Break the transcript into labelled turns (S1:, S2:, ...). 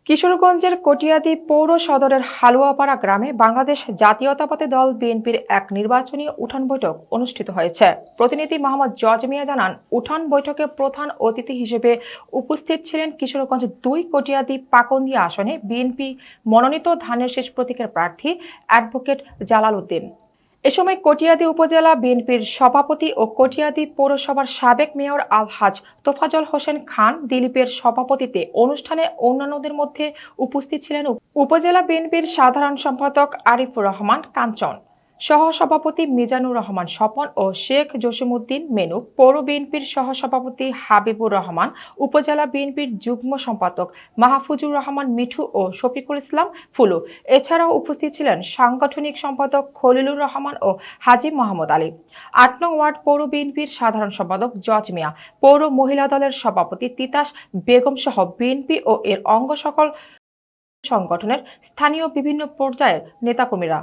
S1: কিশোরগঞ্জের কটিয়াদী পৌর সদরের হালুয়াপাড়া গ্রামে বাংলাদেশ জাতীয়তাবাদী দল বিএনপির এক নির্বাচনী উঠান বৈঠক অনুষ্ঠিত হয়েছে। প্রতিনিধি মোহাম্মদ জজ মিয়া জানান, উঠান বৈঠকে প্রধান অতিথি হিসেবে উপস্থিত ছিলেন কিশোরগঞ্জ ২ কটিয়াদী পাকন্দিয়া আসনে বিএনপি মনোনীত ধানের শীষ প্রতীকের প্রার্থী অ্যাডভোকেট জালাল উদ্দিন। এ সময় কটিয়াদী উপজেলা বিএনপির সভাপতি ও কটিয়াদী পৌরসভার সাবেক মেয়র আলহাজ তোফাজ্জল হোসেন খান দিলীপের সভাপতিত্বে অনুষ্ঠানে অন্যান্যদের মধ্যে উপস্থিত ছিলেন উপজেলা বিএনপির সাধারণ সম্পাদক আরিফুর রহমান কাঞ্চন, সহসভাপতি মিজানুর রহমান স্বপন ও শেখ জসিমউদ্দিন মেনু, পৌর বিএনপির সহসভাপতি হাবিবুর রহমান, উপজেলা বিএনপির যুগ্ম সম্পাদক মাহফুজুর রহমান মিঠু ও শফিকুল ইসলাম ফুলু। এছাড়াও উপস্থিত ছিলেন সাংগঠনিক সম্পাদক খলিলুর রহমান ও হাজী মোহাম্মদ আলী, ৮ নং ওয়ার্ড পৌর বিএনপির সাধারণ সম্পাদক জজ মিয়া, পৌর মহিলা দলের সভাপতি তিতাস বেগম সহ বিএনপি ও এর অঙ্গ সকল সংগঠনের স্থানীয় বিভিন্ন পর্যায়ের নেতাকর্মীরা।